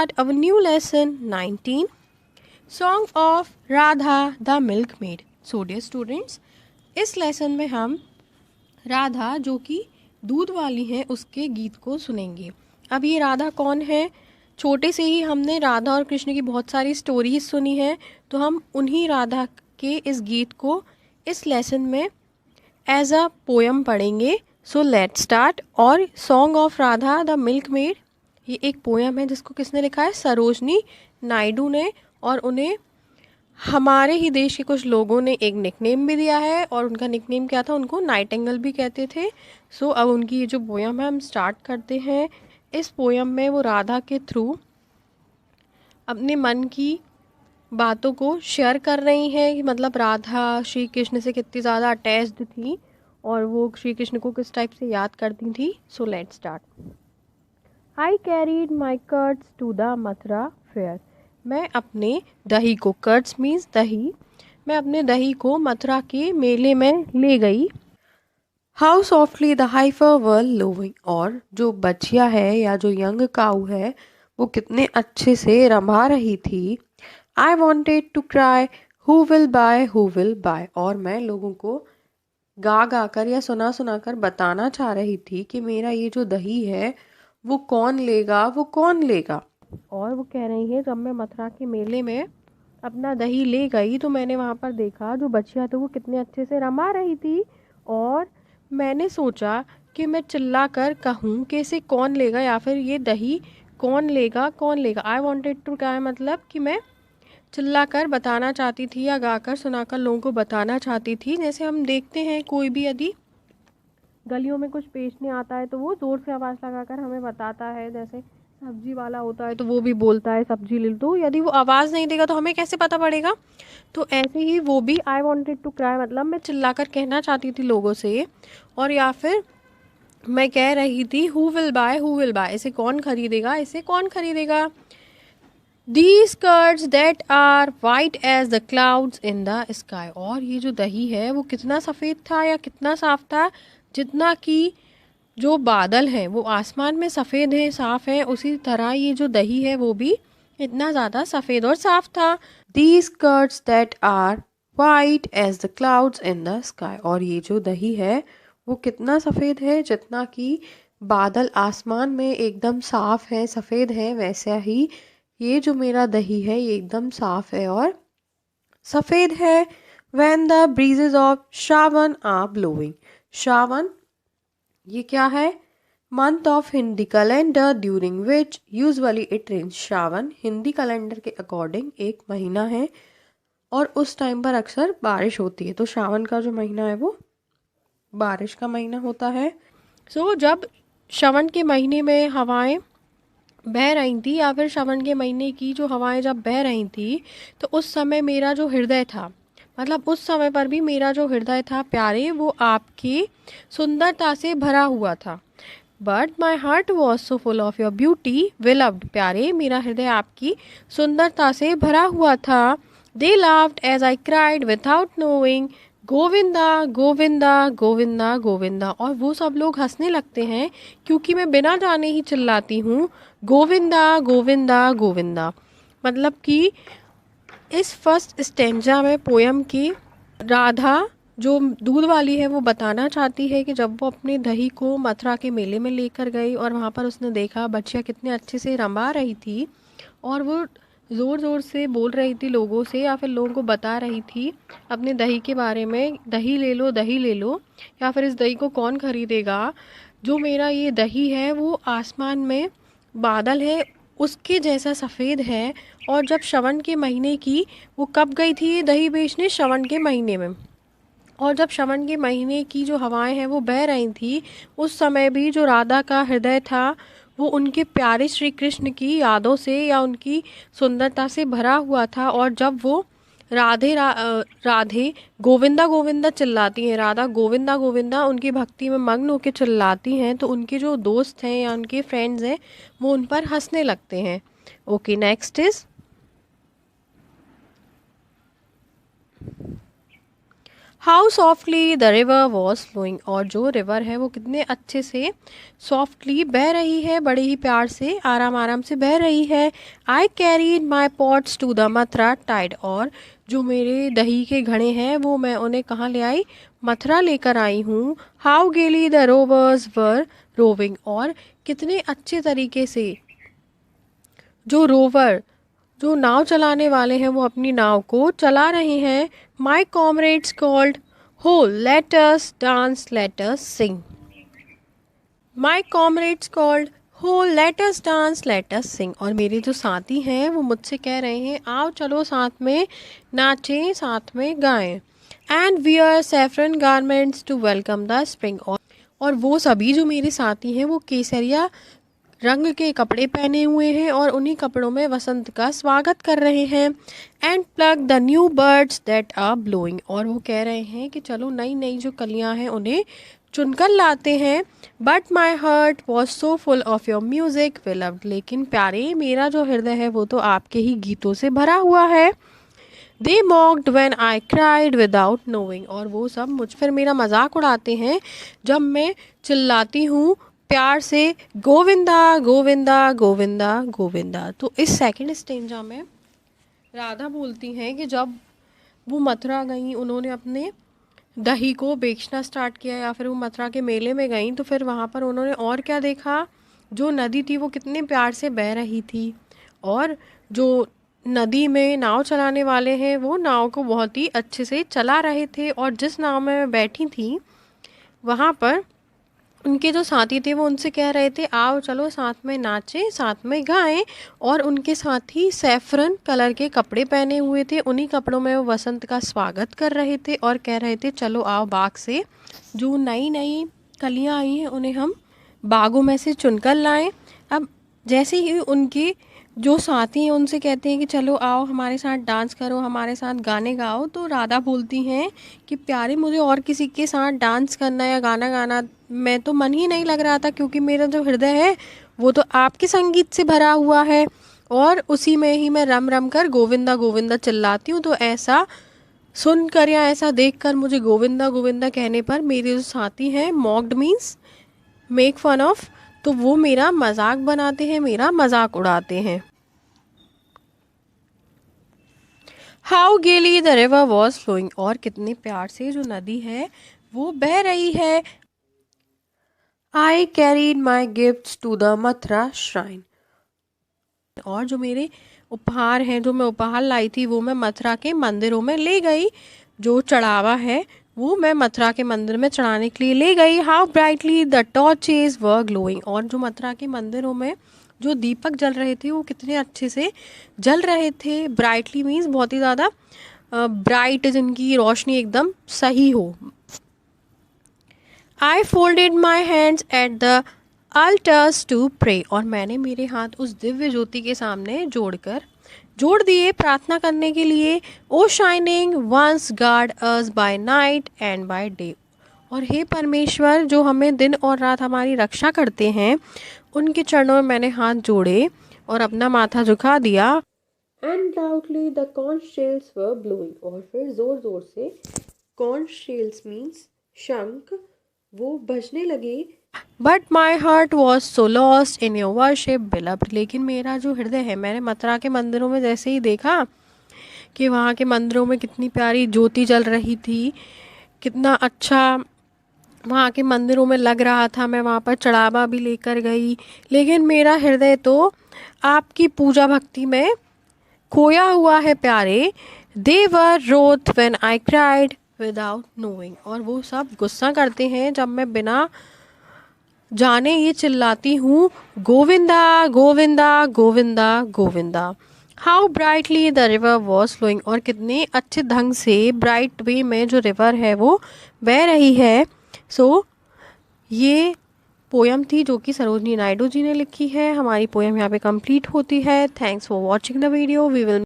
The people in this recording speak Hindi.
our new lesson 19, Song of Radha the Milkmaid. So dear students, इस लेसन में हम राधा जो कि दूध वाली है उसके गीत को सुनेंगे। अब ये राधा कौन है? छोटे से ही हमने राधा और कृष्ण की बहुत सारी स्टोरीज सुनी है, तो हम उन्हीं राधा के इस गीत को इस लेसन में एज अ पोएम पढ़ेंगे। So let's start. और song of Radha the milkmaid ये एक पोएम है जिसको किसने लिखा है? सरोजनी नायडू ने। और उन्हें हमारे ही देश के कुछ लोगों ने एक निकनेम भी दिया है, और उनका निकनेम क्या था? उनको नाइटिंगेल भी कहते थे। सो अब उनकी ये जो पोएम है हम स्टार्ट करते हैं। इस पोएम में वो राधा के थ्रू अपने मन की बातों को शेयर कर रही हैं कि मतलब राधा श्री कृष्ण से कितनी ज़्यादा अटैच्ड थी और वो श्री कृष्ण को किस टाइप से याद करती थी। So let's start. I carried my curds to the Mathura fair. मैं अपने दही को, कर्ड्स मीन्स दही, मैं अपने दही को मथुरा के मेले में ले गई। हाउ सॉफ्टली द हाइफर वर लोविंग। और जो बछिया है या जो यंग काऊ है वो कितने अच्छे से रमा रही थी। I wanted to cry who will buy who will buy. और मैं लोगों को गा गा कर या सुना सुना कर बताना चाह रही थी कि मेरा ये जो दही है वो कौन लेगा, वो कौन लेगा। और वो कह रही है जब मैं मथुरा के मेले में अपना दही ले गई तो मैंने वहाँ पर देखा जो बछिया थी वो कितने अच्छे से रमा रही थी। और मैंने सोचा कि मैं चिल्ला कर कहूँ कि इसे कौन लेगा या फिर ये दही कौन लेगा, कौन लेगा। आई वॉन्टेड टू क्या मतलब कि मैं चिल्ला कर बताना चाहती थी या गाकर सुनाकर लोगों को बताना चाहती थी। जैसे हम देखते हैं कोई भी यदि गलियों में कुछ बेचने आता है तो वो ज़ोर से आवाज़ लगाकर हमें बताता है। जैसे सब्जी वाला होता है तो वो भी बोलता है सब्जी ले लो, तो यदि वो आवाज़ नहीं देगा तो हमें कैसे पता पड़ेगा? तो ऐसे ही वो भी आई वॉन्टेड टू क्राई मतलब मैं चिल्लाकर कहना चाहती थी लोगों से। और या फिर मैं कह रही थी who will buy who will bye, इसे कौन खरीदेगा, इसे कौन खरीदेगा। These curds that are white as the clouds in the sky। और ये जो दही है वो कितना सफ़ेद था या कितना साफ था, जितना कि जो बादल हैं वो आसमान में सफ़ेद हैं, साफ हैं, उसी तरह ये जो दही है वो भी इतना ज़्यादा सफ़ेद और साफ था। These curds that are white as the clouds in the sky। और ये जो दही है वो कितना सफ़ेद है, जितना कि बादल आसमान में एकदम साफ है, सफ़ेद है, वैसा ही ये जो मेरा दही है ये एकदम साफ है और सफ़ेद है। When the breezes of Shravan are blowing। Shravan ये क्या है? Month of Hindi calendar during which usually it rains. Shravan Hindi calendar के अकॉर्डिंग एक महीना है और उस टाइम पर अक्सर बारिश होती है। तो श्रावण का जो महीना है वो बारिश का महीना होता है। सो जब श्रावण के महीने में हवाएं बह रही थी या फिर श्रावण के महीने की जो हवाएं जब बह रही थी तो उस समय मेरा जो हृदय था, मतलब उस समय पर भी मेरा जो हृदय था प्यारे, वो आपकी सुंदरता से भरा हुआ था। But my heart was so full of your beauty beloved. प्यारे मेरा हृदय आपकी सुंदरता से भरा हुआ था। They laughed as I cried without knowing Govinda Govinda Govinda Govinda. और वो सब लोग हंसने लगते हैं क्योंकि मैं बिना जाने ही चिल्लाती हूँ गोविंदा गोविंदा गोविंदा। मतलब कि इस फर्स्ट स्टेंजा में पोयम की राधा जो दूध वाली है वो बताना चाहती है कि जब वो अपने दही को मथुरा के मेले में लेकर गई और वहाँ पर उसने देखा बच्चियाँ कितने अच्छे से रमा रही थी और वो ज़ोर ज़ोर से बोल रही थी लोगों से या फिर लोगों को बता रही थी अपने दही के बारे में, दही ले लो, दही ले लो, या फिर इस दही को कौन खरीदेगा। जो मेरा ये दही है वो आसमान में बादल है उसके जैसा सफ़ेद है। और जब श्रावण के महीने की, वो कब गई थी ये दही बेचने? श्रावण के महीने में। और जब श्रावण के महीने की जो हवाएं हैं वो बह रही थी उस समय भी जो राधा का हृदय था वो उनके प्यारे श्री कृष्ण की यादों से या उनकी सुंदरता से भरा हुआ था। और जब वो राधे गोविंदा गोविंदा चिल्लाती हैं, राधा गोविंदा गोविंदा उनकी भक्ति में मग्न होकर चिल्लाती हैं, तो उनके जो दोस्त हैं या उनके फ्रेंड्स हैं वो उन पर हंसने लगते हैं। Okay, next is how softly the river was flowing, और जो रिवर है वो कितने अच्छे से सॉफ्टली बह रही है, बड़े ही प्यार से आराम आराम से बह रही है। I carried my pots to the Mathura tide, और जो मेरे दही के घड़े हैं वो मैं उन्हें कहाँ ले आई, मथुरा लेकर आई हूँ। हाउ गेली द रोवर्स वर रोविंग, और कितने अच्छे तरीके से जो रोवर, जो नाव चलाने वाले हैं वो अपनी नाव को चला रहे हैं। My comrades called ho let us dance let us sing, my comrades called ho let us dance let us sing, और मेरे जो साथी हैं वो मुझसे कह रहे हैं आओ चलो साथ में नाचें साथ में गाएं। And wear saffron garments to welcome the spring, और वो सभी जो मेरे साथी हैं वो केसरिया रंग के कपड़े पहने हुए हैं और उन्हीं कपड़ों में वसंत का स्वागत कर रहे हैं। And plug the new birds that are blowing, और वो कह रहे हैं कि चलो नई नई जो कलियां हैं उन्हें चुनकर लाते हैं। But my heart was so full of your music beloved, लेकिन प्यारे मेरा जो हृदय है वो तो आपके ही गीतों से भरा हुआ है। They mocked when I cried without knowing, और वो सब मुझ पर मेरा मजाक उड़ाते हैं जब मैं चिल्लाती हूँ प्यार से गोविंदा गोविंदा गोविंदा गोविंदा। तो इस सेकंड स्टेंजा में राधा बोलती हैं कि जब वो मथुरा गई, उन्होंने अपने दही को बेचना स्टार्ट किया या फिर वो मथुरा के मेले में गई, तो फिर वहाँ पर उन्होंने और क्या देखा, जो नदी थी वो कितने प्यार से बह रही थी, और जो नदी में नाव चलाने वाले हैं वो नाव को बहुत ही अच्छे से चला रहे थे। और जिस नाव में मैं बैठी थी वहाँ पर उनके जो साथी थे वो उनसे कह रहे थे आओ चलो साथ में नाचें साथ में गाएं, और उनके साथ ही सैफरन कलर के कपड़े पहने हुए थे, उन्हीं कपड़ों में वो वसंत का स्वागत कर रहे थे और कह रहे थे चलो आओ बाग से जो नई नई कलियां आई हैं उन्हें हम बागों में से चुनकर लाएं। अब जैसे ही उनके जो साथी हैं उनसे कहते हैं कि चलो आओ हमारे साथ डांस करो, हमारे साथ गाने गाओ, तो राधा बोलती हैं कि प्यारे मुझे और किसी के साथ डांस करना या गाना गाना मैं तो मन ही नहीं लग रहा था, क्योंकि मेरा जो हृदय है वो तो आपके संगीत से भरा हुआ है और उसी में ही मैं रम रम कर गोविंदा गोविंदा चिल्लाती हूँ। तो ऐसा सुनकर या ऐसा देखकर मुझे गोविंदा गोविंदा कहने पर मेरे जो साथी हैं mocked means make fun of, तो वो मेरा मजाक बनाते हैं, मेरा मजाक उड़ाते हैं। हाउ गेली द रिवर वॉज फ्लोइंग, और कितने प्यार से जो नदी है वो बह रही है। I carried my gifts to the Mathura shrine, और जो मेरे उपहार हैं, जो मैं उपहार लाई थी वो मैं मथुरा के मंदिरों में ले गई, जो चढ़ावा है वो मैं मथुरा के मंदिर में चढ़ाने के लिए ले गई। How brightly the torches were glowing, और जो मथुरा के मंदिरों में जो दीपक जल रहे थे वो कितने अच्छे से जल रहे थे। ब्राइटली मीन्स बहुत ही ज़्यादा ब्राइट, जिनकी रोशनी एकदम सही हो। I folded my hands at the altars to pray, और मैंने मेरे हाथ उस दिव्य ज्योति के सामने जोड़ दिए प्रार्थना करने के लिए। O shining ones guard us by night and by day, और हे परमेश्वर जो हमें दिन और रात हमारी रक्षा करते हैं, उनके चरणों में मैंने हाथ जोड़े और अपना माथा झुका दिया। And loudly the conch shells were blowing, और फिर जोर जोर से कॉन्च शेल्स मीन्स शंख वो बजने लगे। But my heart was so lost in your worship beloved, लेकिन मेरा जो हृदय है, मैंने मथुरा के मंदिरों में जैसे ही देखा कि वहाँ के मंदिरों में कितनी प्यारी ज्योति जल रही थी, कितना अच्छा वहाँ के मंदिरों में लग रहा था, मैं वहाँ पर चढ़ावा भी लेकर गई, लेकिन मेरा हृदय तो आपकी पूजा भक्ति में खोया हुआ है प्यारे। They were wroth when I cried without knowing, और वो सब गुस्सा करते हैं जब मैं बिना जाने ये चिल्लाती हूँ Govinda Govinda Govinda Govinda. How brightly the river was flowing, और कितने अच्छे ढंग से ब्राइट वे में जो रिवर है वो बह रही है। सो ये पोयम थी जो कि सरोजनी नायडू जी ने लिखी है। हमारी पोयम यहाँ पे कंप्लीट होती है। Thanks for watching the video. We will